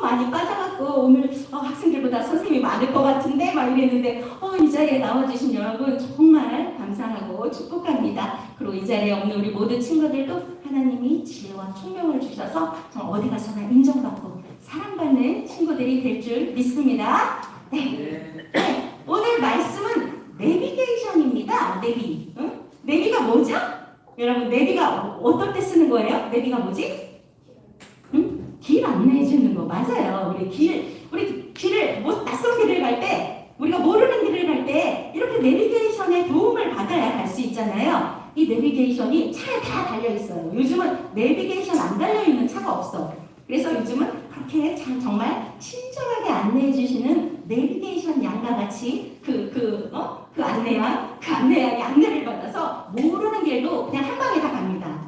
많이 빠져갖고 오늘 학생들보다 선생님이 많을 것 같은데 막 이랬는데 이 자리에 나와주신 여러분 정말 감사하고 축복합니다. 그리고 이 자리에 없는 우리 모든 친구들도 하나님이 지혜와 총명을 주셔서 어디 가서나 인정받고 사랑받는 친구들이 될 줄 믿습니다. 네. 오늘 말씀은 내비게이션입니다. 내비. 내비가 뭐죠? 여러분 내비가 어떨 때 쓰는 거예요? 내비가 뭐지? 길 안내해 주는 거 맞아요. 우리 길을 낯선 길을 갈 때, 우리가 모르는 길을 갈 때 이렇게 내비게이션의 도움을 받아야 갈 수 있잖아요. 이 내비게이션이 차에 다 달려 있어요. 요즘은 내비게이션 안 달려 있는 차가 없어. 그래서 요즘은 그렇게 정말 친절하게 안내해 주시는 내비게이션 양과 같이 그 안내양이 안내를 받아서 모르는 길도 그냥 한 방에 다 갑니다.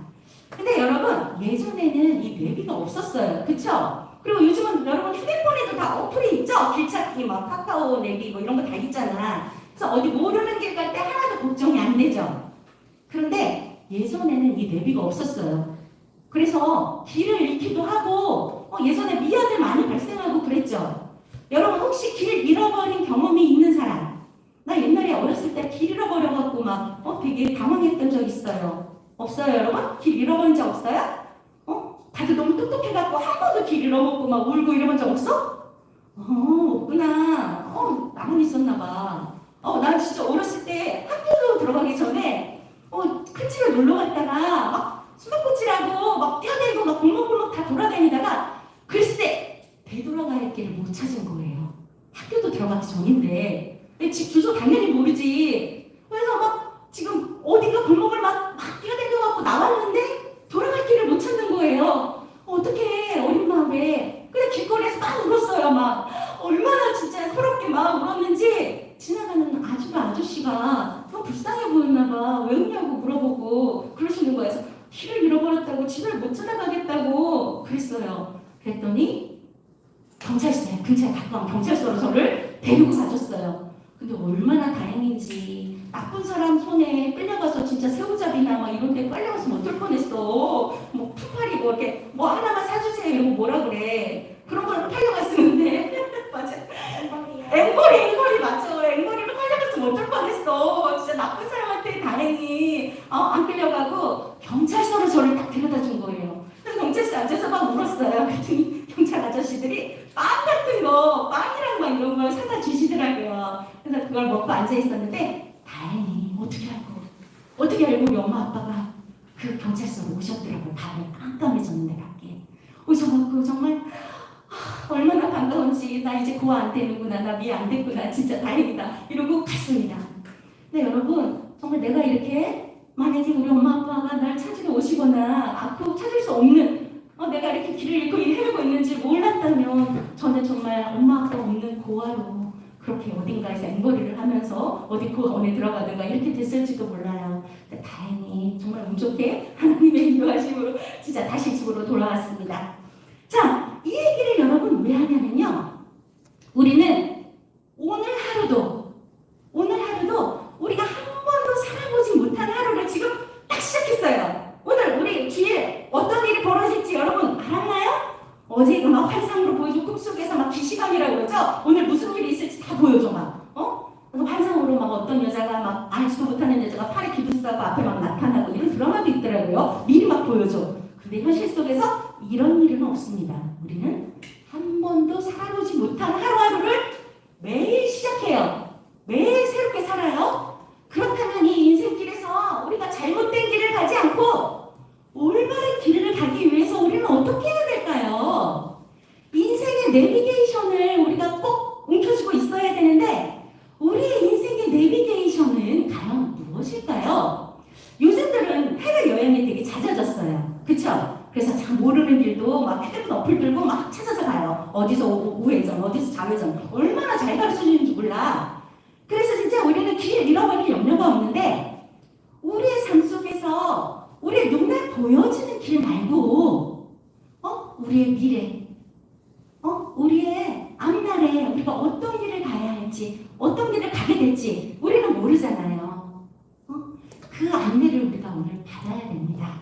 근데 여러분 예전에는 이 내비가 없었어요. 그쵸? 그리고 요즘은 여러분 휴대폰에도 다 어플이 있죠? 길찾기 막 카카오 내비 뭐 이런 거 다 있잖아. 그래서 어디 모르는 길 갈 때 하나도 걱정이 안 되죠. 그런데 예전에는 이 내비가 없었어요. 그래서 길을 잃기도 하고 예전에 미아들 많이 발생하고 그랬죠. 여러분 혹시 길 잃어버린 경험이 있는 사람? 나 옛날에 어렸을 때 길 잃어버려갖고 막 되게 당황했던 적 있어요. 없어요 여러분? 길 잃어버린 적 없어요? 다들 너무 똑똑해갖고 한 번도 길 잃어먹고 막 울고 이러본 적 없어? 없구나. 나만 있었나봐. 난 진짜 어렸을 때 학교로 들어가기 전에 큰 집에 놀러 갔다가 막 숨바꼭질하고 막 뛰어다니고 막 골목골목 다 돌아다니다가 글쎄 되돌아갈 길을 못 찾은 거예요. 학교도 들어가기 전인데 내 집 주소 당연히 모르지. 그래서 막 지금 어딘가 골목을 막 뛰어다녀갖고 나왔는데 돌아갈 길을 못 찾는 거예요. 어떡해 어린 마음에. 그래 길거리에서 막 울었어요. 막 얼마나 진짜 서럽게 막 울었는지 지나가는 아저씨가 불쌍해 보였나봐. 왜 웃냐고 물어보고 그러시는 거예요. 그래서 길을 잃어버렸다고 집을 못 찾아가겠다고 그랬어요. 그랬더니 경찰서에 근처에 가까운 경찰서로 저를 데리고 가줬어요. 근데 얼마나 다행인지 나쁜 사람 손에 끌려가서 진짜 새우잡이나 막 이런 데 끌려가서 어떨 뻔했어. 뭐 푸파리 뭐 이렇게 뭐 하나만 사주세요 이러고 뭐라 그래. 그런 거는 팔려갔었는데 맞아. 앵벌이 맞죠. 앵벌이로 팔려갔으면 어쩔 뻔했어. 진짜 나쁜 사람한테 다행히 안 끌려가고 경찰서로 저를 딱 데려다 준 거예요. 그래서 경찰서 앉아서 막 울었어요. 그랬더니 경찰 아저씨들이 빵 같은 거, 빵이랑 막 이런 걸 사다 주시더라고요. 그래서 그걸 먹고 앉아 있었는데 다행히 어떻게 알고 우리 엄마 아빠가 그 경찰서로 오셨더라고요. 밤에 깜깜해졌는데 밖에 오셔갖고 정말 얼마나 반가운지. 나 이제 고아 안 되는구나. 나 미 안 됐구나. 진짜 다행이다. 이러고 갔습니다. 근데 여러분 정말 내가 이렇게 만약에 우리 엄마 아빠가 날 찾으러 오시거나 앞으로 찾을 수 없는 내가 이렇게 길을 잃고 헤매고 있는지 몰랐다면 저는 정말 엄마 아빠 없는 고아로 그렇게 어딘가에서 앵벌이를 하면서 어디 고아원에 들어가든가 이렇게 됐을지도 몰라요. 근데 다행히 정말 운 좋게 하나님의 인도하심으로 진짜 다시 집으로 돌아왔습니다. 자, 이 얘기를 여러분 왜 하냐면요. 우리는 오늘 하루도 우리가 한 번도 살아보지 못한 하루를 지금 딱 시작했어요. 오늘 우리 뒤에 어떤 일이 벌어질지 여러분 알았나요? 어제 이거 막 환상으로 보여주고 꿈속에서 막 기시감이라고 그러죠? 오늘 무슨 일이 있을지 다 보여줘 막. 그래서 환상으로 막 어떤 여자가 막 알지도 못하는 여자가 팔에 기둥 싸고 앞에 막 나타나고 이런 드라마도 있더라고요. 미리 막 보여줘. 근데 현실 속에서 이런 일은 없습니다. 우리는 한 번도 살아보지 못한 하루하루를 매일 시작해요. 매일 새롭게 살아요. 그렇다면 이 인생길에서 우리가 잘못된 길을 가지 않고 올바른 길을 가기 위해서 우리는 어떻게 해야 될까요? 인생의 내비게이션을 우리가 꼭 움켜쥐고 있어야 되는데 우리의 인생의 내비게이션은 과연 무엇일까요? 요즘들은 해외여행이 되게 잦아졌어요. 그쵸? 그래서 잘 모르는 길도 막 휴대폰 어플 들고 막 찾아서 가요. 어디서 우회전, 어디서 좌회전. 얼마나 잘 가르쳐주는지 몰라. 그래서 진짜 우리는 길 잃어버릴 염려가 없는데 우리의 삶 속에서 우리의 눈에 보여지는 길 말고 우리의 미래, 우리의 앞날에 우리가 어떤 길을 가야 할지, 어떤 길을 가게 될지 우리는 모르잖아요. 그 안내를 우리가 오늘 받아야 됩니다.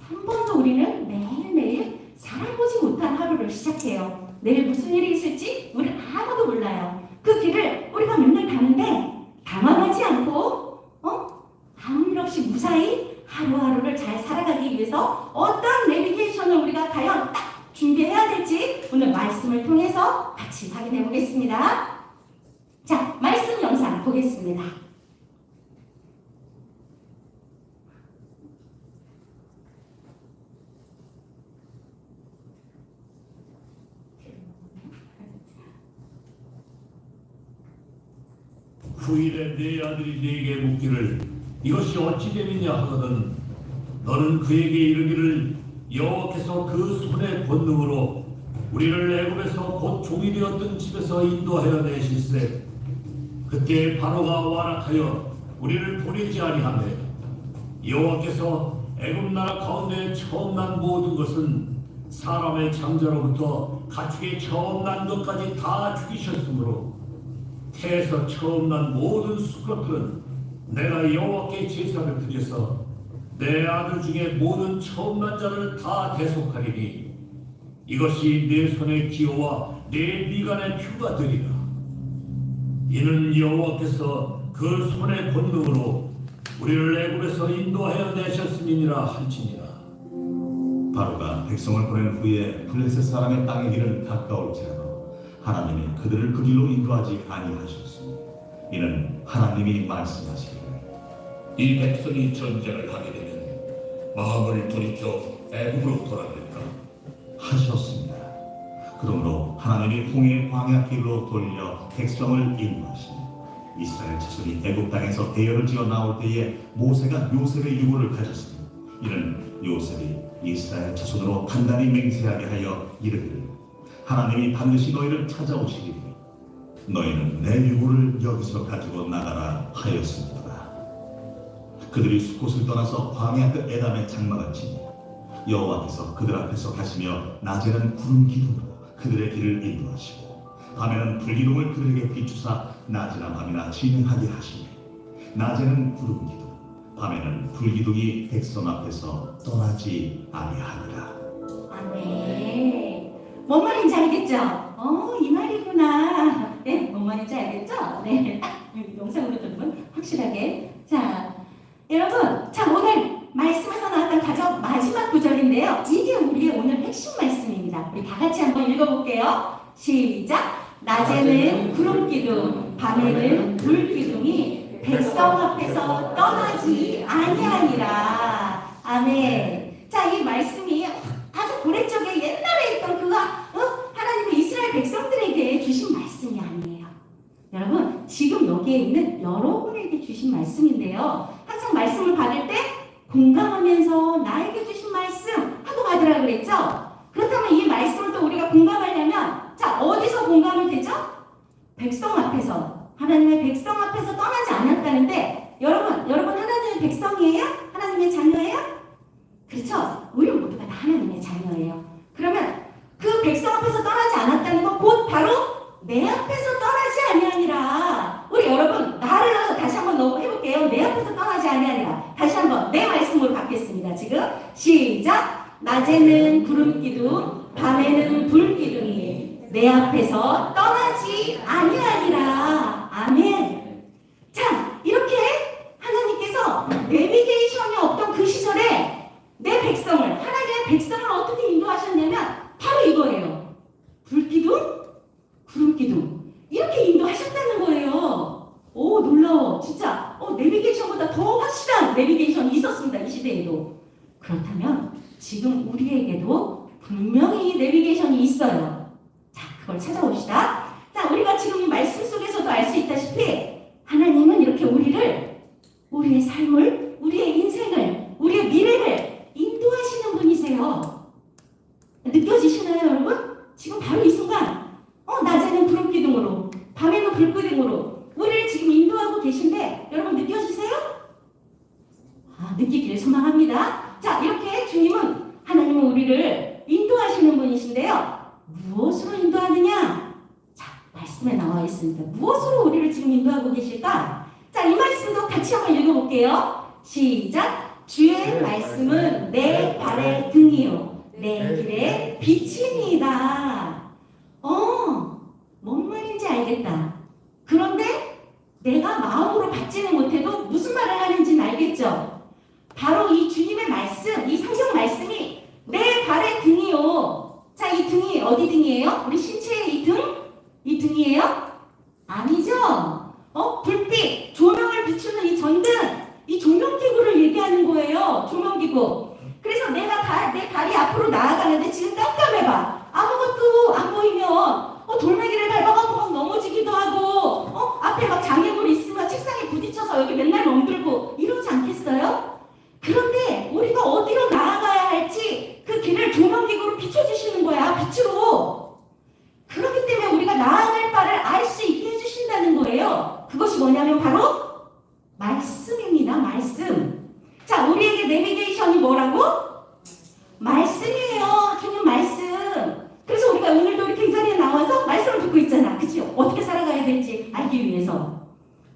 한 번도 우리는 매일매일 살아보지 못한 하루를 시작해요. 내일 무슨 일이 있을지 우리 아무도 몰라요. 그 길을 우리가 맨날 가는데 당황하지 않고 아무 일 없이 무사히 하루하루를 잘 살아가기 위해서 어떤 내비게이션을 우리가 과연 딱 준비해야 될지 오늘 말씀을 통해서 같이 확인해 보겠습니다. 자, 말씀 영상 보겠습니다. 후일에 네 아들이 네게 묻기를 이것이 어찌 됨이냐 하거든 너는 그에게 이르기를 여호와께서 그 손의 권능으로 우리를 애굽에서 곧 종이 되었던 집에서 인도하여 내실세 그때 바로가 완악하여 우리를 보내지 아니하며 여호와께서 애굽 나라 가운데 처음 난 모든 것은 사람의 장자로부터 가축의 처음 난 것까지 다 죽이셨으므로 태에서 처음 난 모든 수컷들은 내가 여호와께 제사를 드려서 내 아들 중에 모든 처음 난 자를 다 대속하리니 이것이 내 손의 기호와 내 미간의 표가 되리라. 이는 여호와께서 그 손의 권능으로 우리를 애굽에서 인도하여 내셨음이니라 할지니라. 바로가 백성을 보낸 후에 블레셋 사람의 땅의 길은 가까울지라도 하나님이 그들을 그 길로 인도하지 아니하셨으니 이는 하나님이 말씀하시기를 이 백성이 전쟁을 하게 되면 마음을 돌이켜 애굽으로 돌아갈까 하셨습니다. 그러므로 하나님이 홍해 광야 길로 돌려 백성을 인도하시니 이스라엘 자손이 애굽 땅에서 대열을 지어 나올 때에 모세가 요셉의 유고를 가졌으니 이는 요셉이 이스라엘 자손으로 단단히 맹세하게 하여 이르기를 하나님이 반드시 너희를 찾아오시리니 너희는 내 유고를 여기서 가지고 나가라 하였습니다. 그들이 숫곳을 떠나서 광야 끝 에담에 장막을 치니 여호와께서 그들 앞에서 가시며 낮에는 구름 기둥으로 그들의 길을 인도하시고 밤에는 불기둥을 그들에게 비추사 낮이나 밤이나 진행하게 하시니 낮에는 구름 기둥 밤에는 불기둥이 백성 앞에서 떠나지 아니하니라. 아멘. 뭔 말인지 알겠죠? 이 말이구나. 네, 뭔 말인지 알겠죠? 네, 딱 영상으로 들으면 확실하게. 자, 여러분, 자 오늘 말씀에서 나왔던 가장 마지막 구절인데요. 이게 우리의 오늘 핵심 말씀입니다. 우리 다 같이 한번 읽어볼게요. 시작. 낮에는 구름 기둥, 밤에는 불 기둥이 백성 앞에서 떠나지 아니하니라. 아멘. 자, 이 말씀이 아주 고래적에 옛날에 있던 하나님이 이스라엘 백성들에게 주신 말씀이 아니에요. 여러분, 지금 여기에 있는 여러분에게 주신 말씀인데요. 항상 말씀을 받을 때 공감하면서 나에게 주신 말씀 하고 받으라 그랬죠? 그렇다면 이 말씀을 또 우리가 공감하려면 자, 어디서 공감이 되죠? 백성 앞에서. 하나님의 백성 앞에서 떠나지 않았다는데 여러분 하나님의 백성이에요? 하나님의 자녀예요? 그렇죠? 우리 모두가 다 하나님의 자녀예요. 그러면 그 백성 앞에서 떠나지 않았다는 건 곧 바로 내 앞에서 떠나지 아니하니라. 우리 여러분 나를 넣어서 다시 한번 해볼게요. 내 앞에서 떠나지 아니하니라. 다시 한번 내 말씀으로 받겠습니다. 지금 시작. 낮에는 구름 기둥, 밤에는 불 기둥이 내 앞에서 떠나지 아니하니라. 아멘. 자, 이렇게 하나님께서 내비게이션이 없던 그 시절에 내 백성을, 하나님의 백성을 어떻게 인도하셨냐면 바로 이거예요. 불기둥, 구름기둥 이렇게 인도하셨다는 거예요. 오, 놀라워. 진짜 내비게이션보다 더 확실한 내비게이션이 있었습니다. 이 시대에도. 그렇다면 지금 우리에게도 분명히 내비게이션이 있어요. 자, 그걸 찾아봅시다. 자, 우리가 지금 이 말씀 속에서도 알 수 있다시피 하나님은 이렇게 우리의 삶을, 우리의 인생을, 우리의 미래를 인도하시는 분이세요. 느껴지시나요, 여러분? 지금 바로 이 순간 낮에는 구름기둥으로, 밤에는 불기둥으로 우리를 지금 인도하고 계신데 여러분 느껴지세요? 느끼기를 소망합니다. 자, 이렇게 주님은, 하나님은 우리를 인도하시는 분이신데요. 무엇으로 인도하느냐? 자, 말씀에 나와 있습니다. 무엇으로 우리를 지금 인도하고 계실까? 자, 이 말씀도 같이 한번 읽어볼게요. 시작. 주의 말씀은 내 발의 등이요 내 길의 빛입니다. 뭔 말인지 알겠다. 그런데 내가 마음으로 받지는 못해도 무슨 말을 하는지는 알겠죠? 바로 이 주님의 말씀, 이 성경 말씀이 내 발의 등이요. 자, 이 등이 어디 등이에요? 우리 신체의 이 등? 이 등이에요? 아니죠? 불빛, 조명을 비추는 이 전등, 이 조명기구를 얘기하는 거예요. 조명기구. 그래서 내가 내 발이 앞으로 나아가는데 지금 깜깜해봐. 아무것도 안 보이면 돌멩이를 밟아가고 막 넘어지기도 하고 앞에 막 장애물 있으면 책상에 부딪혀서 여기 맨날 멍들고 이러지 않겠어요? 그런데 우리가 어디로 나아가야 할지 그 길을 조명기구로 비춰주시는 거야. 빛으로. 그렇기 때문에 우리가 나아갈 바를 알 수 있게 해주신다는 거예요. 그것이 뭐냐면 바로 말씀입니다. 말씀. 자, 우리에게 내비게이션이 뭐라고? 말씀이에요. 주님 말씀. 그래서 우리가 오늘도 이렇게 이 자리에 나와서 말씀을 듣고 있잖아. 그치? 어떻게 살아가야 될지 알기 위해서.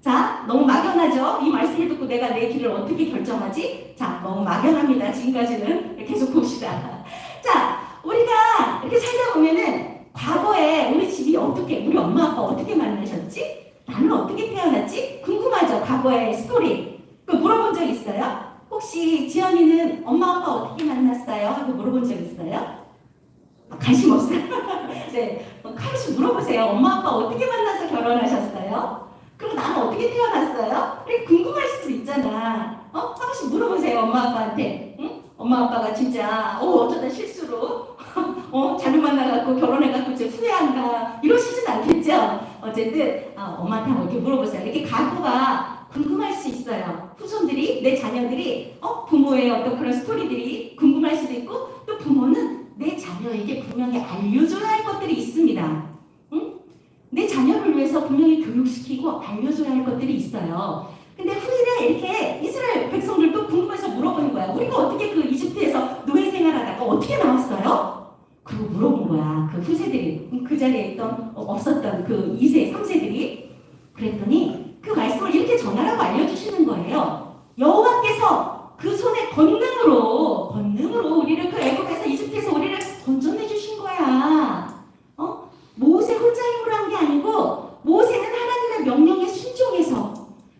자, 너무 막연하죠? 이 말씀을 듣고 내가 내 길을 어떻게 결정하지? 자, 너무 막연합니다. 지금까지는. 계속 봅시다. 자, 우리가 이렇게 살다 보면은 과거에 우리 집이 어떻게, 우리 엄마 아빠 어떻게 만나셨지? 나는 어떻게 태어났지? 궁금하죠? 과거의 스토리. 그 물어본 적 있어요? 혹시 지연이는 엄마 아빠 어떻게 만났어요? 하고 물어본 적 있어요? 관심 없어요? 네, 한번씩 물어보세요. 엄마 아빠 어떻게 만나서 결혼하셨어요? 그리고 나는 어떻게 태어났어요? 이렇게 궁금할 수도 있잖아. 한 번씩 물어보세요. 엄마 아빠한테. 응? 엄마 아빠가 진짜 어쩌다 실수로 잘못 만나갖고 결혼해갖고 이제 후회한다 이러시진 않겠죠? 어쨌든 엄마한테 한번 이렇게 물어보세요. 이렇게 과거가 궁금할 수 있어요. 후손들이, 내 자녀들이 부모의 어떤 그런 스토리들이 궁금할 수도 있고 또 부모는 내 자녀에게 분명히 알려줘야 할 것들이 있습니다. 응? 내 자녀를 위해서 분명히 교육시키고 알려줘야 할 것들이 있어요. 근데 후일에 이렇게 이스라엘 백성들도 궁금해서 물어보는 거야. 우리가 어떻게 그 이집트에서 노예 생활하다가 어떻게 나왔어요? 그리고 물어본 거야. 그 후세들이, 그 자리에 있던 없었던 그 2세, 3세들이. 그랬더니 그 말씀을 이렇게 전하라고 알려주시는 거예요. 여호와께서 그 손의 권능으로 우리를 그 애굽에서 이집트에서 우리를 건져내 주신 거야. 모세 혼자 힘으로 한 게 아니고 모세는 하나님의 명령에 순종해서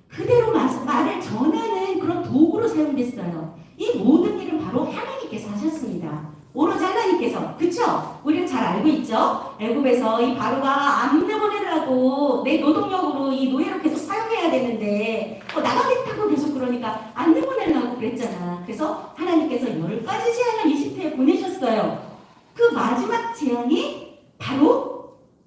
그대로 말을 전하는 그런 도구로 사용됐어요. 이 모든 일은 바로 하나님께서 하셨습니다. 오로지 하나님께서. 그쵸? 우리는 잘 알고 있죠? 애굽에서 이 바로가 안 내보내라고 내 노동력으로 이 노예로 계속 사용해야 되는데 나가겠다고 계속 그러니까 안 내보내려고 그랬잖아. 그래서 하나님께서 10가지 재앙을 이집트에 보내셨어요. 그 마지막 재앙이 바로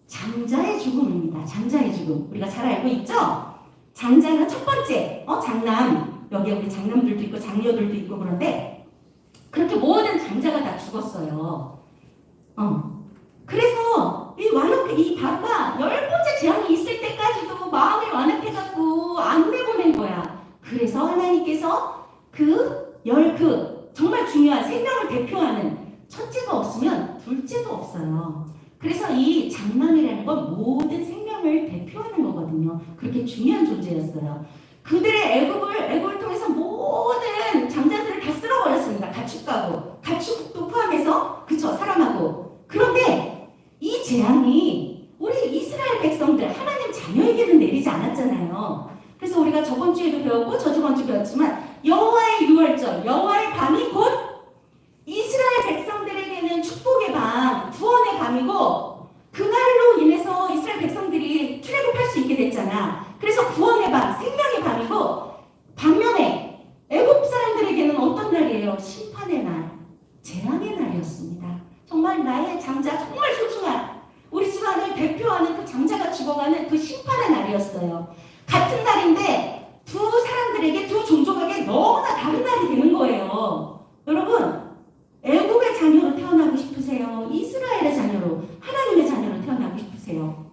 장자의 죽음입니다. 장자의 죽음. 우리가 잘 알고 있죠? 장자는 첫 번째, 장남. 여기에 우리 장남들도 있고 장녀들도 있고 그런데 그렇게 모든 장자가 다 죽었어요. 그래서 이 바로가 10번째 재앙이 있을 때까지도 마음이 완악해갖고 안 내보낸 거야. 그래서 하나님께서 정말 중요한 생명을 대표하는 첫째가 없으면 둘째도 없어요. 그래서 이 장남이라는 건 모든 생명을 대표하는 거거든요. 그렇게 중요한 존재였어요. 그들의 애굽을 통해서 모든 장자들을 다 쓸어버렸습니다. 가축도 포함해서, 그쵸, 사람하고. 그런데 이 재앙이 우리 이스라엘 백성들, 하나님 자녀에게는 내리지 않았잖아요. 그래서 우리가 저번 주에도 배웠고 저저번 주 배웠지만 여호와의 유월절, 여호와의 밤이 곧 이스라엘 백성들에게는 축복의 밤, 구원의 밤이고 그날로 인해서 이스라엘 백성들이 출애굽할 수 있게 됐잖아. 그래서 구원의 밤, 생명의 밤이고 반면에 애굽 사람들에게는 어떤 날이에요? 심판의 날, 재앙의 날이었습니다. 정말 나의 장자, 정말 소중한 우리 집안을 대표하는 그 장자가 죽어가는 그 심판의 날이었어요. 같은 날인데 두 사람들에게, 두 종족에게 너무나 다른 날이 되는 거예요. 여러분, 애굽의 자녀로 태어나고 싶으세요? 이스라엘의 자녀로, 하나님의 자녀로 태어나고 싶으세요?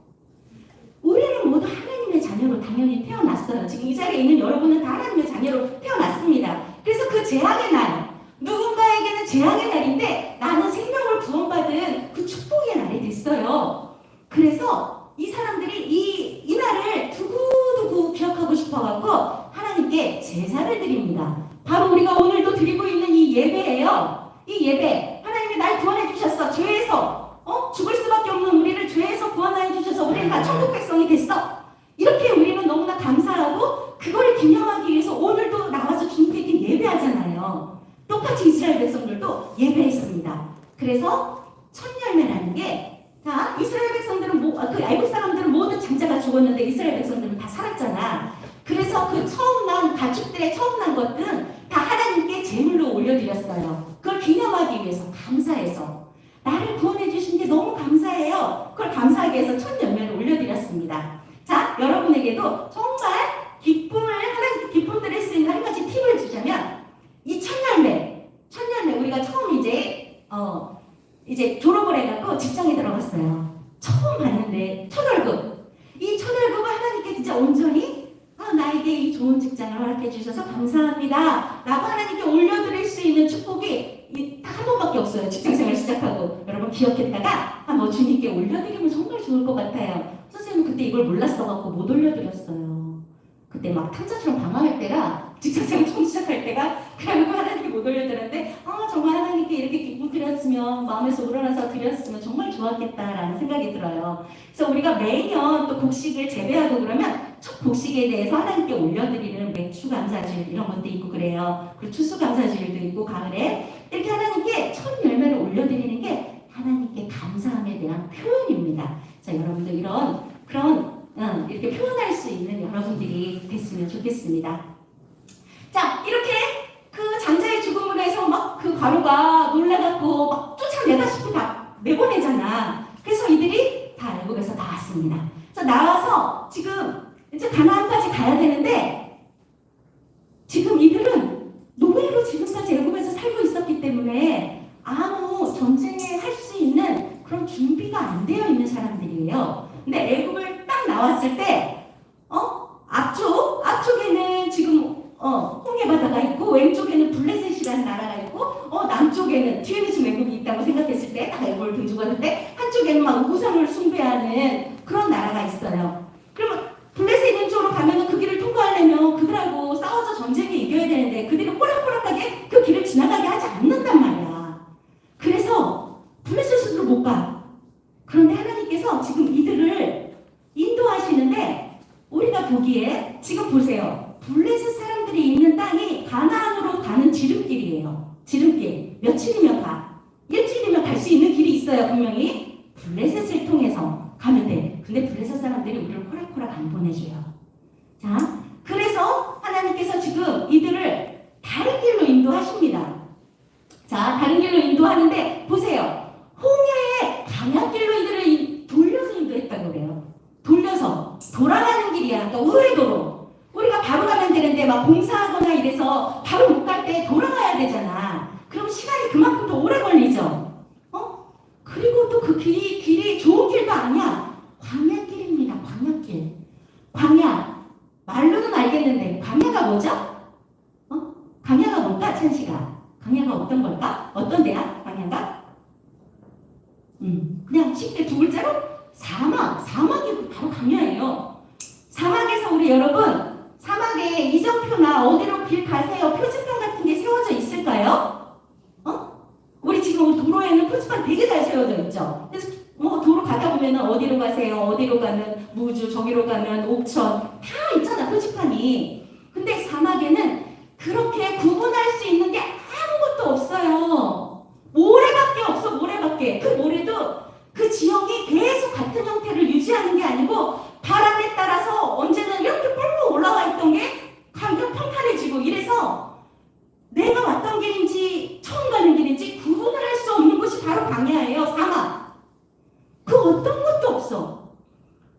우리는 모두 하나님의 자녀로 당연히 태어났어요. 지금 이 자리에 있는 여러분은 다 하나님의 자녀로 태어났습니다. 그래서 그 재앙의 날, 누군가에게는 재앙의 날인데 나는 생명을 구원받은 그 축복의 날이 됐어요. 그래서 이 사람들이 이 날을 두고두고 기억하고 싶어갖고 하나님께 제사를 드립니다. 바로 우리가 오늘도 드리고 있는 이 예배예요. 이 예배, 하나님 하나님이 날 구원해 주셨어. 죄에서 죽을 수밖에 없는 우리를 죄에서 구원해 주셔서 우리는 다 천국 백성이 됐어. 이렇게 우리는 너무나 감사하고 그걸 기념하기 위해서 오늘도 나와서 주님께 예배하잖아요. 똑같이 이스라엘 백성들도 예배했습니다. 그래서 첫 열매라는 게 자, 이스라엘 백성들은 그 애국 사람들은 모두 장자가 죽었는데 이스라엘 백성들은 다 살았잖아. 그래서 그 처음 난 가축들의 처음 난 것들은 다 하나님께 제물로 올려드렸어요. 그걸 기념하기 위해서 감사해서 나를 구원해 주신 게 너무 감사해요. 그걸 감사하기 위해서 첫 열매를 올려드렸습니다. 자, 여러분에게도 정말 하나님께 기쁨 드릴 수 있는 한 가지 팁을 주자면 이 첫 열매 우리가 처음 이제 졸업을 해갖고 직장에 들어갔어요. 처음 봤는데 첫 월급. 이 첫 월급을 하나님께 진짜 온전히 나에게 이 좋은 직장을 허락해 주셔서 감사합니다 라고 하나님께 올려드릴 수 있는 축복이 딱 한 번밖에 없어요. 직장생활 시작하고. 여러분 기억했다가 한번 주님께 올려드리면 정말 좋을 것 같아요. 선생님은 그때 이걸 몰랐어갖고 못 올려드렸어요. 그때 막 탕자처럼 방황할 때라 직장생활 처음 시작할 때가 그래가지고 하나님께 못 올려드렸는데 정말 하나님께 이렇게 기쁨 드렸으면 마음에서 우러나서 드렸으면 정말 좋았겠다라는 생각이 들어요. 그래서 우리가 매년 또 곡식을 재배하고 그러면 첫 곡식에 대해서 하나님께 올려드리는 맥주 감사주일 이런 것도 있고 그래요. 그리고 추수 감사주일도 있고 가을에 이렇게 하나님께 첫 열매를 올려드리는 게 하나님께 감사함에 대한 표현입니다. 자, 여러분들 이렇게 표현할 수 있는 여러분들이 됐으면 좋겠습니다. 자, 이렇게 그 장자의 죽음으로 해서 막 그 과로가 놀라갖고 막 쫓아내다시피 다 내보내잖아. 그래서 이들이 다 애국에서 나왔습니다. 그래서 나와서 지금 이제 가나안까지 가야 되는데 지금 이들은 노예로 지금까지 애국에서 살고 있었기 때문에 아무 전쟁에 할 수 있는 그런 준비가 안 되어 있는 사람들이에요. 근데 애국을 딱 나왔을 때 앞쪽에는 지금 홍해 바다가 있고 왼쪽에는 블레셋이라는 나라가 있고 남쪽에는 뒤에는 지금 애국이 있다고 생각했을 때 딱 애국을 등지고 왔을 때 한쪽에는 막 우상을 숭배하는 그런 나라가 있어요. 그러면 블레셋 있는 쪽으로 가면은 그 길을 통과하려면 그들하고 싸워서 전쟁에 이겨야 되는데 그들이 호락호락하게 그 길을 지나가게 하지 않는단 말이야. 그래서 블레셋으로 못 가. 그런데 하나님께서 지금 이들을 인도하시는데 우리가 보기에 지금 보세요. 블레셋 사람들이 있는 땅이 가나안으로 가는 지름길이에요. 지름길. 며칠이면 가. 일주일이면 갈 수 있는 길이 있어요. 분명히. 블레셋을 통해서 가면 돼. 근데 블레셋 사람들이 우리를 호락호락 안 보내줘요. 자, 그래서 하나님께서 지금 이들을 다른 길로 인도하십니다. 자, 다른 길로 인도하는데 보세요. 홍해의 방향길로 이들을 돌려서 인도했다고 그래요. 돌려서 돌아가는 길이야. 그러니까 우회도로. 우리가 바로 가면 되는데 막 공사하거나 이래서 바로 못 갈 때 돌아가야 되잖아. 그럼 시간이 그만큼 더 오래 걸리죠. 그리고 또 그 길이 좋은 길도 아니야. 광야길입니다. 광야길. 광야. 말로는 알겠는데 광야가 뭐죠? 광야가 뭘까? 찬씨가. 광야가 어떤 걸까? 어떤 데야? 광야가? 그냥 쉽게 두 글자로 사막이 바로 광야예요. 사막에서 우리 여러분 사막에 이정표나 어디로 길 가세요 표지판 같은 게 세워져 있을까요? 우리 지금 도로에는 표지판 되게 잘 세워져 있죠. 그래서 도로 가다 보면은 어디로 가세요, 어디로 가면 무주, 저기로 가면 옥천 다 있잖아 표지판이. 근데 사막에는 그렇게 구분할 수 있는 게 아무것도 없어요. 모래밖에 없어. 모래밖에. 그 모래도 그 지형이 계속 같은 형태를 유지하는 게 아니고 바람에 따라서 언제는 이렇게 뻘뻘 올라와 있던 게 가면 평탄해지고 이래서 내가 왔던 길인지 처음 가는 길인지 구분을 할 수 없는 곳이 바로 광야예요. 사막. 그 어떤 것도 없어.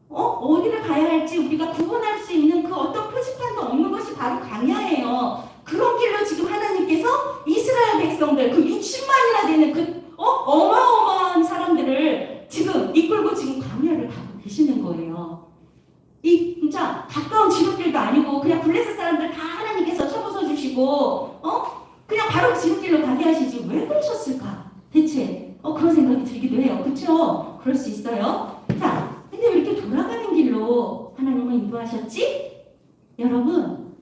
어디를 가야 할지 우리가 구분할 수 있는 그 어떤 표지판도 없는 것이 바로 광야예요. 그런 길로 지금 하나님께서 이스라엘 백성들 그 60만이나 되는 그 어마어마한 사람들을 지금 이끌고 지금 광야를 가고 계시는 거예요. 이 진짜 가까운 지름길도 아니고 그냥 블레셋 사람들 다 하나님께서 쳐부숴 주시고 그냥 바로 지름길로 가게 하시지 왜 그러셨을까? 대체 그런 생각이 들기도 해요. 그렇죠? 그럴 수 있어요. 자, 근데 왜 이렇게 돌아가는 길로 하나님은 인도하셨지? 여러분,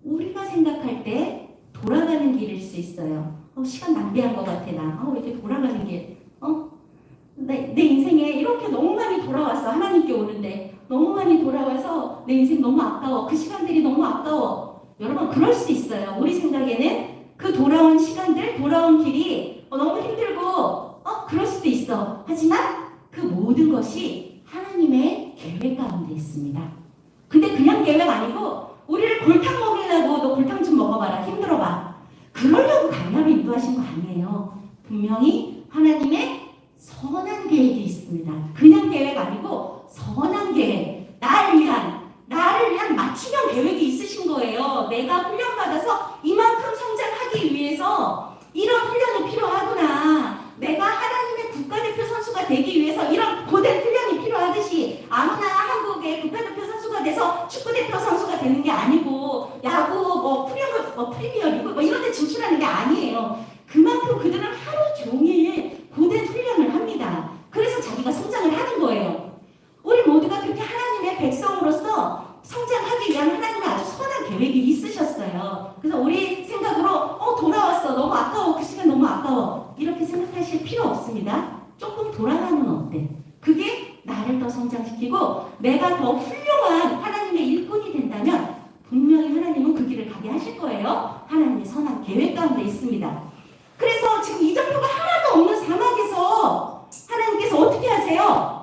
우리가 생각할 때 돌아가는 길일 수 있어요. 시간 낭비한 것 같아 나. 왜 이렇게 돌아가는 게 내 인생에 이렇게 너무 많이 돌아왔어. 하나님께 오는데 너무 많이 돌아와서 내 인생 너무 아까워. 그 시간들이 너무 아까워. 여러분 그럴 수 있어요. 우리 생각에는 그 돌아온 시간들, 돌아온 길이 너무 힘들고 그럴 수도 있어. 하지만 그 모든 것이 하나님의 계획 가운데 있습니다. 근데 그냥 계획 아니고 우리를 골탕 먹이려고 너 골탕 좀 먹어봐라. 힘들어봐. 그러려고 강남을 인도하신 거 아니에요. 분명히 하나님의 선한 계획이 있습니다. 그냥 계획 아니고 선한 계획. 나를 위한 맞춤형 계획이 있으신 거예요. 내가 훈련받아서 이만큼 성장하기 위해서 이런 훈련이 필요하구나. 내가 하나님의 국가대표 선수가 되기 위해서 이런 고된 훈련이 필요하듯이 아무나 한국의 국가대표 선수가 돼서 축구대표 선수가 되는 게 아니고 야구 프리미어 리그 이런 데 진출하는 게 아니에요. 그만큼 그들은 하루 종일 고된 훈련을 합니다. 그래서 자기가 성장을 하는 거예요. 우리 모두가 그렇게 하나님의 백성으로서 성장하기 위한 하나님의 아주 선한 계획이 있으셨어요. 그래서 우리 생각으로 돌아왔어. 너무 아까워. 그 시간 너무 아까워. 이렇게 생각하실 필요 없습니다. 조금 돌아가면 어때? 그게 나를 더 성장시키고 내가 더 훌륭한 하나님의 일꾼이 된다면 분명히 하나님은 그 길을 가게 하실 거예요. 하나님의 선한 계획 가운데 있습니다. 그래서 지금 이정표가 하나도 없는 사막에서 하나님께서 어떻게 하세요?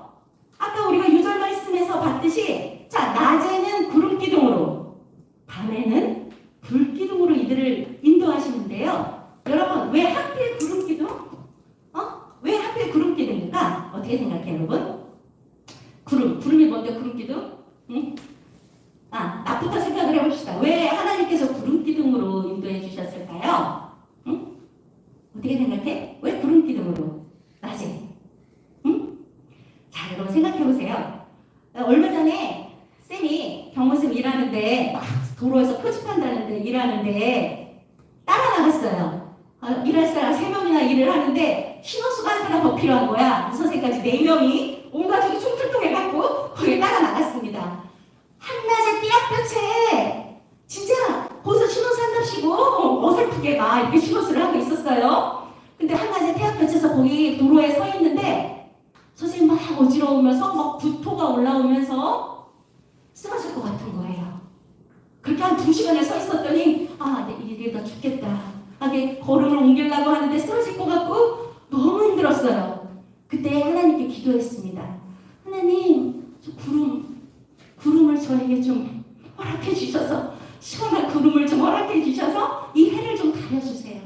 아까 우리가 유절 말씀에서 봤듯이 자, 낮에는 구름 기둥으로 밤에는 불 기둥으로 이들을 인도하시는데요. 여러분 왜 하필 구름 기둥? 왜 하필 구름 기둥입니까? 어떻게 생각해요, 여러분? 구름이 뭔데 구름 기둥? 응? 나부터 생각을 해봅시다. 왜 하나님께서 구름 기둥으로 인도해 주셨을까요? 응? 어떻게 생각해? 왜 구름 기둥으로? 낮에? 응? 자, 여러분 생각해보세요. 얼마 전에 쌤이 경호쌤 일하는데 막 도로에서 표집한다는데 일하는데 따라 나갔어요. 일할 사람 3명이나 일을 하는데 신호수가 한 사람 더 필요한 거야. 이 선생까지 4명이 온 가족이 총출동해갖고 거기에 따라 나갔습니다. 한낮에 띠약볕에 진짜 거기서 신호수 한답시고 어설프게 막 이렇게 신호수를 하고 있었어요. 근데 한낮에 띠약볕에서 거기 도로에 서 있는데 선생님 막 어지러우면서 막 구토가 올라오면서 쓰러질 것 같은 거예요. 그렇게 한 2시간을 서 있었더니 이게 나 죽겠다. 이게 걸음을 옮기려고 하는데 쓰러질 것 같고 너무 힘들었어요. 그때 하나님께 기도했습니다. 하나님, 저 구름을 저에게 좀 허락해 주셔서 시원한 구름을 좀 허락해 주셔서 이 해를 좀 가려주세요.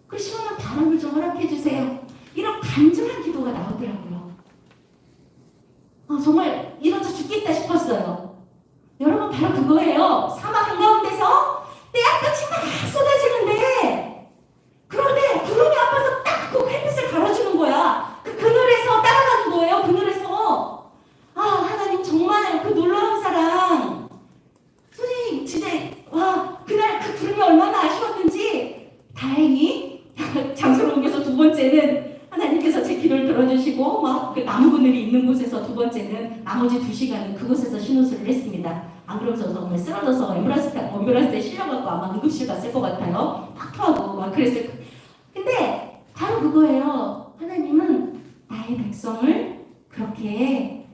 그 시원한 바람을 좀 허락해 주세요. 이런 간절한 기도가 나오더라고요. 정말 이러다 죽겠다 싶었어요. 여러분 바로 그거예요. 사막 한가운데서 떼약볕이 막 쏟아지는데 그런데 구름이 앞에서 딱 그 햇빛을 가려주는 거야. 그 그늘에서 따라가는 거예요. 그늘에서 하나님 정말 그 놀라운 사랑. 선생님 진짜 그날 그 구름이 얼마나 아쉬웠는지 다행히 장소를 옮겨서 2번째는 하나님께서 제 기도를 들어주시고 막 그 나무 그늘이 있는 곳에서 2번째는 나머지 2시간은 그곳에서 신호수를 했습니다. 안 그러면 저 정말 쓰러져서 앰뷸런스에 실려갖고 아마 응급실 갔을 것 같아요. 팍 토하고 막 그랬을 거예요. 근데 바로 그거예요. 하나님은 나의 백성을 그렇게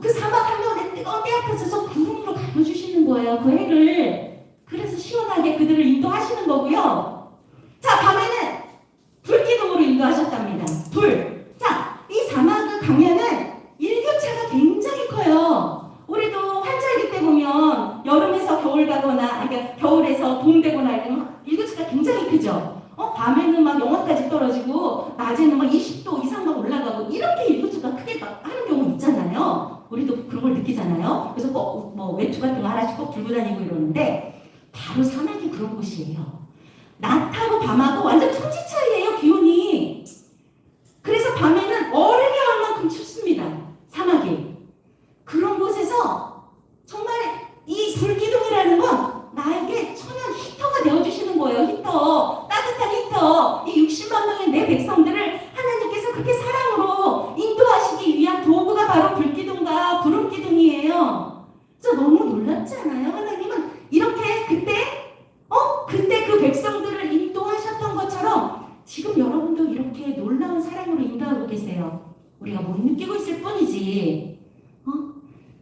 그 사막 한가운데 뜨거운 떼약볕에서 구름으로 가려주시는 거예요. 그 해를. 그래서 시원하게 그들을 인도하시는 거고요. 자, 밤에는 불기둥으로 인도하셨답니다. 불. 자, 이 사막을 가면은 일교차가 굉장히 커요. 우리도 환절기 때 보면 여름에서 겨울 가거나 겨울에서 봄 되거나 이러면 일교차가 굉장히 크죠. 밤에는 막 영하까지 떨어지고 낮에는 막 20도 이상 막 올라가고 이렇게 일교차가 크게 하는 경우 있잖아요. 우리도 그런 걸 느끼잖아요. 그래서 꼭 외투 같은 거 하나씩 꼭 들고 다니고 이러는데 바로 사막이 그런 곳이에요. 낮하고 밤하고 완전 천지 차이예요. 기온이. 그래서 밤에는 얼음이 얼 만큼 춥습니다. 사막이. 그런 곳에서 정말 이 불기둥이라는 건 나에게 천연 히터가 되어주시는 거예요. 히터. 따뜻한 히터. 이 60만 명의 내 백성들을 하나님께서 그렇게 사랑으로 인도하시기 위한 도구가 바로 불기둥과 구름기둥이에요. 진짜 너무 놀랍지 않아요? 하나님은 이렇게 그때 그 백성들을 인도하시고 우리가 못 느끼고 있을 뿐이지.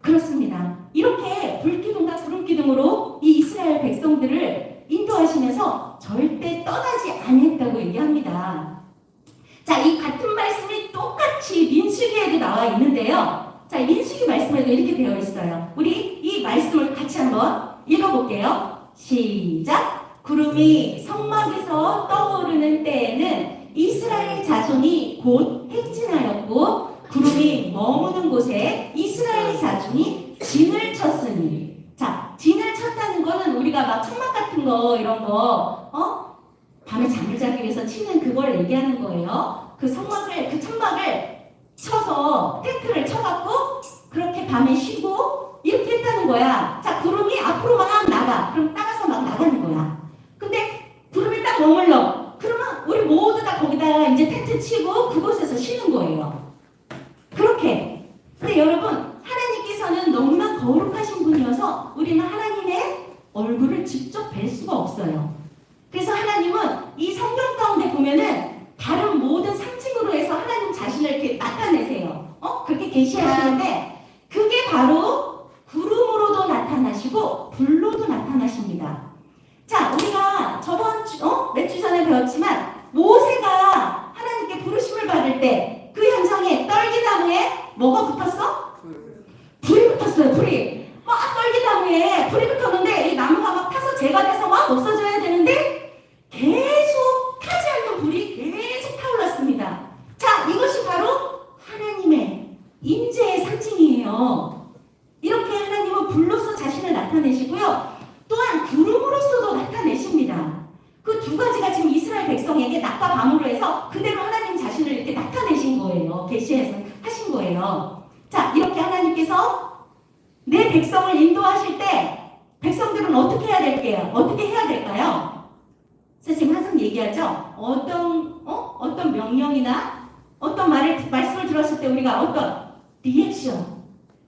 그렇습니다. 이렇게 불기둥과 구름기둥으로 이 이스라엘 백성들을 인도하시면서 절대 떠나지 않았다고 얘기합니다. 자, 이 같은 말씀이 똑같이 민수기에도 나와 있는데요. 자, 민수기 말씀에도 이렇게 되어 있어요. 우리 이 말씀을 같이 한번 읽어볼게요. 시작! 구름이 성막에서 떠오르는 때에는 이스라엘 자손이 곧 행진하였고 구름이 머무는 곳에 이스라엘 자손이 진을 쳤으니. 자, 진을 쳤다는 거는 우리가 막 천막 같은 거 이런 거 밤에 잠을 자기 위해서 치는 그걸 얘기하는 거예요. 그 천막을 쳐서 텐트를 쳐갖고 그렇게 밤에 쉬고 이렇게 했다는 거야. 자, 구름이 앞으로 막 나가. 그럼 따라서 막 나가는 거야. 근데 구름이 딱 머물러. 그러면 우리 모두 다 거기다가 이제 텐트 치고 그곳에서 쉬는 거예요. 그렇게. 근데 여러분, 하나님께서는 너무나 거룩하신 분이어서 우리는 하나님의 얼굴을 직접 뵐 수가 없어요. 그래서 하나님은 이 성경 가운데 보면은 다른 모든 상징으로 해서 하나님 자신을 이렇게 나타내세요. 그렇게 계시하시는데 그게 바로 구름으로도 나타나시고 불로도 나타나십니다. 자, 우리가 몇 주 전에 배웠지만 모세가 하나님께 부르심을 받을 때 그 현장에 떨기나무에 뭐가 붙었어? 불이 붙었어요. 불이 막 떨기나무에 불이 붙었는데 이 나무가 막 타서 재가 돼서 막 없어져야 되는데 계속 타지 않는 불이 계속 타올랐습니다. 자, 이것이 바로 하나님의 임재의 상징이에요. 이렇게 하나님은 불로서 자신을 나타내시고요. 또한 구름으로서도 나타내십니다. 그 두 가지가 지금 이스라엘 백성에게 낮과 밤으로 해서 그대로 하나님 자신을 이렇게 나타내신 거예요. 계시해서 하신 거예요. 자, 이렇게 하나님께서 내 백성을 인도하실 때 백성들은 어떻게 해야 될게요? 어떻게 해야 될까요? 선생님 항상 얘기하죠. 어떤 명령이나 어떤 말씀을 들었을 때 우리가 어떤 리액션,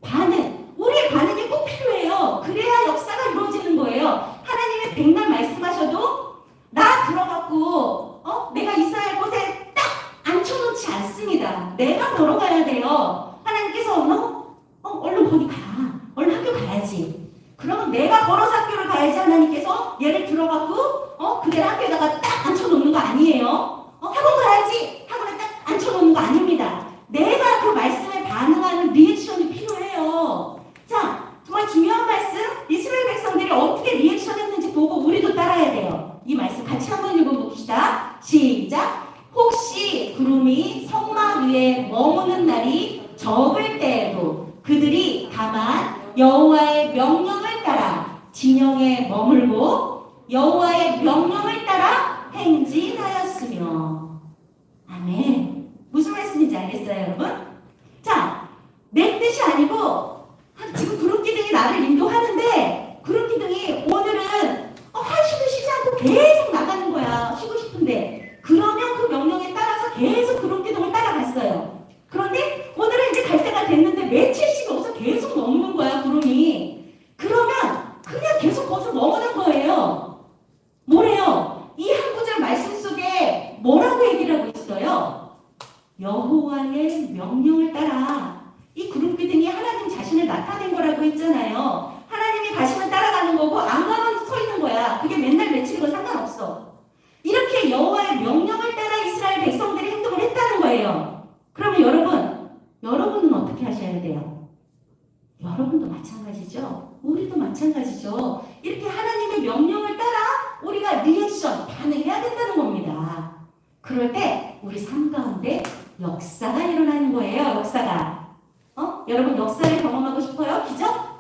반응, 우리의 반응이 꼭 필요해요. 그래야 역사가 이루어지는 거예요. 하나님의 백날 말씀하셔도 나 들어갖고 내가 있어야 할 곳에 딱 앉혀놓지 않습니다. 내가 걸어가야 돼요. 하나님께서 얼른 거기 가. 얼른 학교 가야지. 그러면 내가 걸어서 학교를 가야지. 하나님께서 얘를 들어갖고 그대로 학교에다가 딱 앉혀놓는 거 아니에요. 학원 가야지. 학원에 딱 앉혀놓는 거 아닙니다. 내가 그 말씀에 반응하는 리액션이 필요해요. 자, 정말 중요한 말씀. 이스라엘 백성들이 어떻게 리액션 했는지 보고 우리도 따라야 돼요. 이 말씀 같이 한번 읽어봅시다. 시작! 혹시 구름이 성막 위에 머무는 날이 적을 때에도 그들이 다만 여호와의 명령을 따라 진영에 머물고 여호와의 명령을 따라 행진하였으며. 아멘. 무슨 말씀인지 알겠어요, 여러분? 자, 내 뜻이 아니고 지금 구름기둥이 나를 인도하는데 구름기둥이 오늘은 쉬도 쉬지 않고 계속 나가는 거야. 쉬고 싶은데. 그러면 그 명령에 따라서 계속 구름기둥을 따라갔어요. 그런데 오늘은 이제 갈 때가 됐는데 며칠씩 여기서 계속 머무는 거야, 구름이. 그러면 그냥 계속 거기서 머무는 거예요. 뭐래요? 이 한 구절 말씀 속에 뭐라고 얘기를 하고 있어요? 여호와의 명령을 따라. 이 구름기둥이 하나님 자신을 나타낸 거라고 했잖아요. 하나님이 가시면 따라가는 거고 안 가면 서 있는 거야. 그게 맨날 며칠이건 상관없어. 이렇게 여호와의 명령을 따라 이스라엘 백성들이 행동을 했다는 거예요. 그러면 여러분은 어떻게 하셔야 돼요? 여러분도 마찬가지죠. 우리도 마찬가지죠. 이렇게 하나님의 명령을 따라 우리가 리액션, 반응해야 된다는 겁니다. 그럴 때 우리 삶 가운데 역사가 일어나는 거예요. 역사가. 여러분 역사를 경험하고 싶어요? 기적?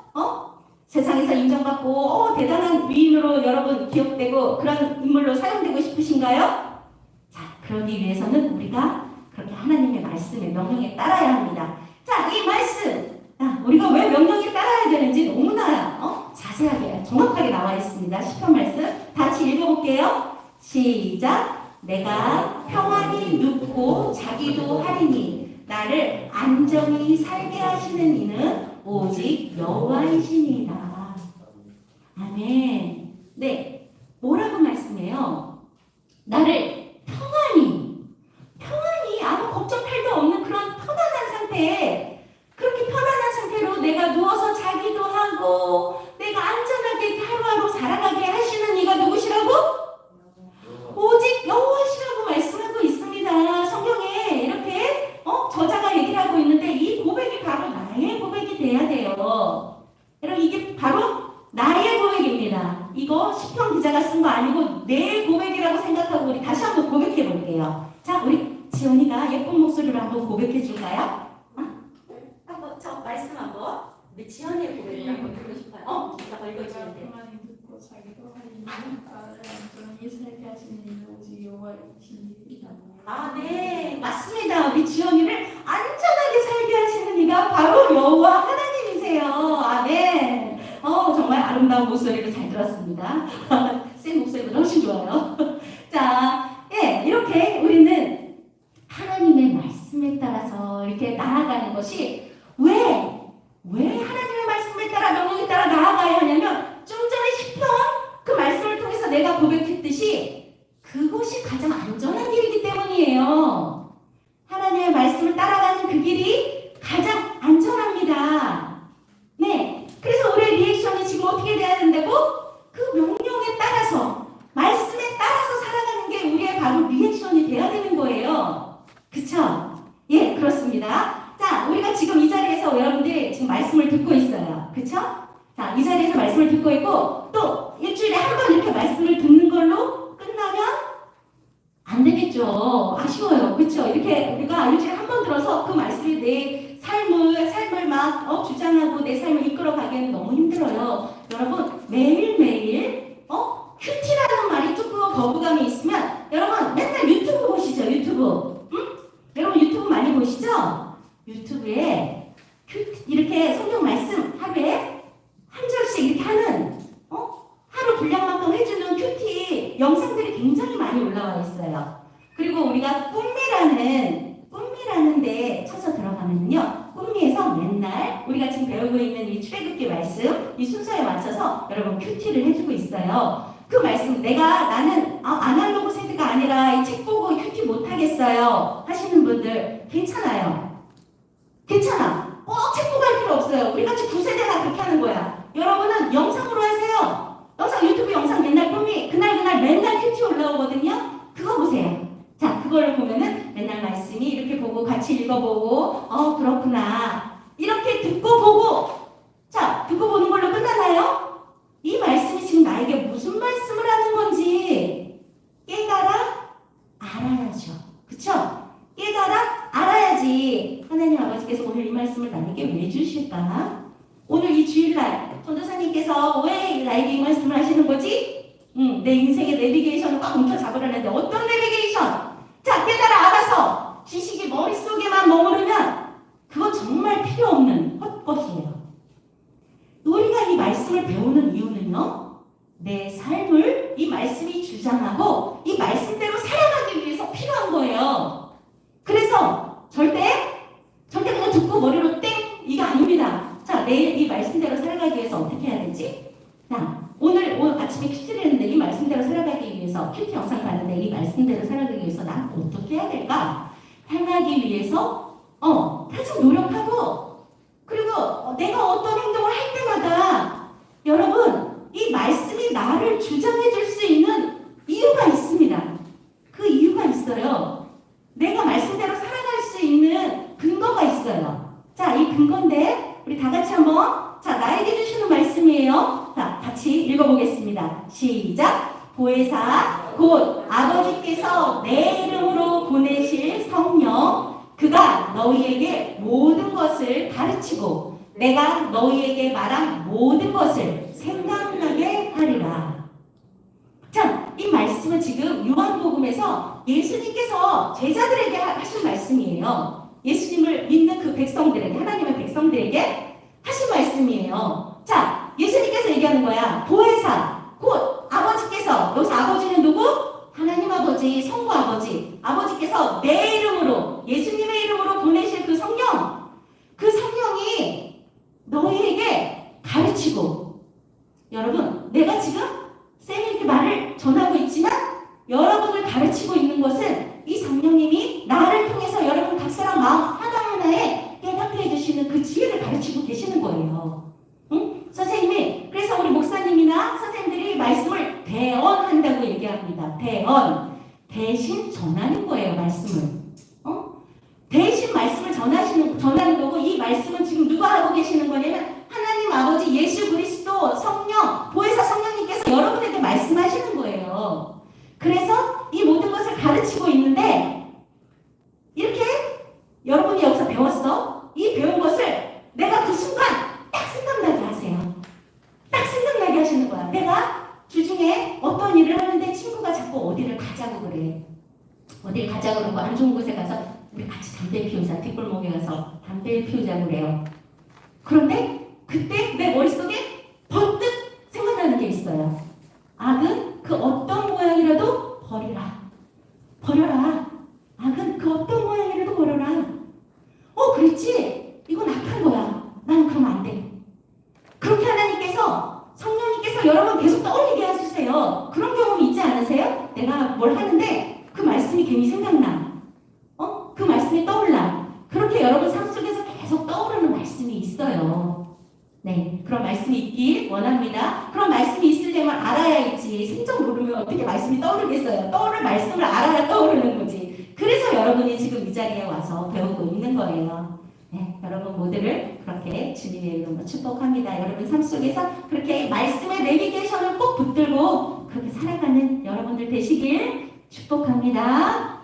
세상에서 인정받고 대단한 위인으로 여러분 기억되고 그런 인물로 사용되고 싶으신가요? 자, 그러기 위해서는 우리가 그렇게 하나님의 말씀에 명령에 따라야 합니다. 자, 이 말씀 우리가 왜 명령에 따라야 되는지 너무나 자세하게 정확하게 나와 있습니다. 시편 말씀 다 같이 읽어볼게요. 시작! 내가 평안히 눕고 자기도 하리니 나를 안정히 살게 하시는 이는 오직 여호와이시니이다. 아멘. 네, 뭐라고 말씀해요? 나를 평안히 아무 걱정 탈도 없는 그런 편안한 앞에 그렇게 편안한 상태로 내가 누워서 자기도 하고 내가 안전하게 하루하루 살아가게 하시는 이가 누구시라고? 오직 여호와시라고 말씀하고 있습니다. 성경에 이렇게 저자가 얘기를 하고 있는데 이 고백이 바로 나의 고백이 돼야 돼요. 여러분 이게 바로 나의 고백입니다. 이거 시편 기자가 쓴 거 아니고 내 고백이라고 생각하고 우리 다시 한번 고백해 볼게요. 자, 우리 지연이가 예쁜 목소리로 한번 고백해 줄까요? 한번 저 말씀 한번 우리 지연이의 고백을 한번 듣고 싶어요. 이따가 읽어주면 돼요. 많이 듣고 자기도 하리니 나를 안전히 살게 하시는 이는 오직 여호와이시니이다. 아, 네, 맞습니다. 우리 지연이를 안전하게 살게 하시는 이가 바로 여호와 하나님이세요. 아멘. 정말 아름다운 목소리를 잘 들었습니다. 쌤 목소리보다 훨씬 좋아요. 자, 예, 이렇게 우리는 하나님의 말씀에 따라서 이렇게 나아가는 것이 왜 하나님의 말씀에 따라 명령에 따라 나아가야 하냐면 좀 전에 시편 그 말씀을 통해서 내가 고백했듯이 그것이 가장 안전한 길이기 때문이에요. 하나님의 말씀을 따라가는 그 길이 가장 안전합니다. 네, 그래서 우리의 리액션이 지금 어떻게 돼야 된다고? 그 명령에 따라서 말씀에 따라서 살아가는 게 우리의 바로 리액션이 돼야 되는 거예요. 그쵸? 예, 그렇습니다. 자, 우리가 지금 이 자리에서 여러분들 지금 말씀을 듣고 있어요. 그쵸? 자, 이 자리에서 말씀을 듣고 있고 또 일주일에 한 번 이렇게 말씀을 듣는 걸로 끝나면 안 되겠죠. 아쉬워요. 그쵸? 이렇게 우리가 일주일에 한 번 들어서 그 말씀이 내 삶을 막 주장하고 내 삶을 이끌어 가기에는 너무 힘들어요. 여러분 매일매일 큐티라는 말이 조금 거부감이 있으면 여러분 맨날 유튜브 보시죠. 유튜브. 응? 여러분 유튜브 많이 보시죠? 유튜브에 큐티 이렇게 성경 말씀 하루에 한 절씩 이렇게 하는 하루 분량만큼 해주는 큐티 영상들이 굉장히 많이 올라와 있어요. 그리고 우리가 꿈미라는 데 쳐서 들어가면요. 꿈미에서 맨날 우리가 지금 배우고 있는 이 출애굽기 말씀 이 순서에 맞춰서 여러분 큐티를 해주고 있어요. 그 말씀 나는 아날로그 세대가 아니라 이 책 보고 큐티 못하겠어요 하시는 분들 괜찮아요. 괜찮아. 책 보고 할 필요 없어요. 우리 같이 9세대가 그렇게 하는 거야. 여러분은 영상으로 하세요. 유튜브 영상 맨날 그날 맨날 큐티 올라오거든요. 그거 보세요. 자, 그거를 보면은 맨날 말씀이 이렇게 보고 같이 읽어보고 그렇구나 이렇게 듣고 보고 자, 듣고 보는 걸로 끝나나요? 이 말씀이 지금 나에게 무슨 말씀을 하는 건지 깨달아 알아야죠. 그쵸? 깨달아 알아야지 하나님 아버지께서 오늘 이 말씀을 나에게 왜 주실까? 오늘 이 주일날 전도사님께서 왜 나에게 이 말씀을 하시는 거지? 내 인생의 내비게이션을 꽉 움켜잡으려는데 어떤 내비게이션? 자, 깨달아 알아서 지식이 머릿속에만 머무르면 그건 정말 필요 없는 헛것이에요. 우리가 이 말씀을 배우는 이유는요. 내 삶을 이 말씀이 주장하고 이 말씀대로 살아가기 위해서 필요한 거예요. 그래서 절대 그냥 듣고 머리로 땡! 이거 아닙니다. 자, 내일 이 말씀대로 살아가기 위해서 어떻게 해야 되지? 자, 오늘 아침에 큐티를 했는데 이 말씀대로 살아가기 위해서 큐티 영상 봤는데 이 말씀대로 살아가기 위해서 난 어떻게 해야 될까? 행하기 위해서 항상 노력하고 그리고 내가 어떤 행동을 할 때마다 여러분 이 말씀이 나를 주장해 줄 수 있는 이유가 있습니다. 그 이유가 있어요. 내가 말씀대로 살아갈 수 있는 근거가 있어요. 자, 이 근거인데 우리 다 같이 한번 나에게 주시는 말씀이에요. 자, 같이 읽어보겠습니다. 시작. 보혜사 곧 아버지께서 내 이름으로 보내실 성령 그가 너희에게 모든 것을 가르치고 내가 너희에게 말한 모든 것을 생각나게 하리라. 자, 이 말씀은 지금 요한복음에서 예수님께서 제자들에게 하신 말씀이에요. 예수님을 믿는 그 백성들에게, 하나님의 백성들에게 하신 말씀이에요. 자, 예수님께서 얘기하는 거야. 보혜사, 곧 아버지께서, 여기서 아버지는 누구? 하나님 아버지, 성부 아버지. 아버지께서 내 이름으로, 예수님의 이름으로 보내실 그 성령, 그 성령이 너희에게 가르치고, 여러분, 내가 지금 쌤이 이렇게 말을 전하고 있지만 여러분을 가르치고 있는 것은 이 성령님이 나를 통해서 여러분 각 사람 마음 하나하나에 진리를 피우자고 그래요. 그런데 그때 내 머릿속에 번뜩 생각나는 게 있어요. 악은 그 어떤 모양이라도 버리라. 버려라. 악은 그 어떤 모양이라도 버려라. 그랬지? 이건 악한 거야. 난 그러면 안 돼. 그렇게 하나님께서, 성령님께서 여러분 계속 떠올리게 해주세요. 그런 경험이 있지 않으세요? 내가 뭘 하는데 그 말씀이 괜히 생각나. 그 말씀이 떠올라. 그렇게 여러분 삶 속에서 계속 떠오르는 말씀이 있어요. 네, 그런 말씀이 있길 원합니다. 그런 말씀이 있으려면 알아야 있지. 생전 모르면 어떻게 말씀이 떠오르겠어요? 떠오를 말씀을 알아야 떠오르는 거지. 그래서 여러분이 지금 이 자리에 와서 배우고 있는 거예요. 네, 여러분 모두를 그렇게 주님의 이름으로 축복합니다. 여러분 삶 속에서 그렇게 말씀의 내비게이션을 꼭 붙들고 그렇게 살아가는 여러분들 되시길 축복합니다.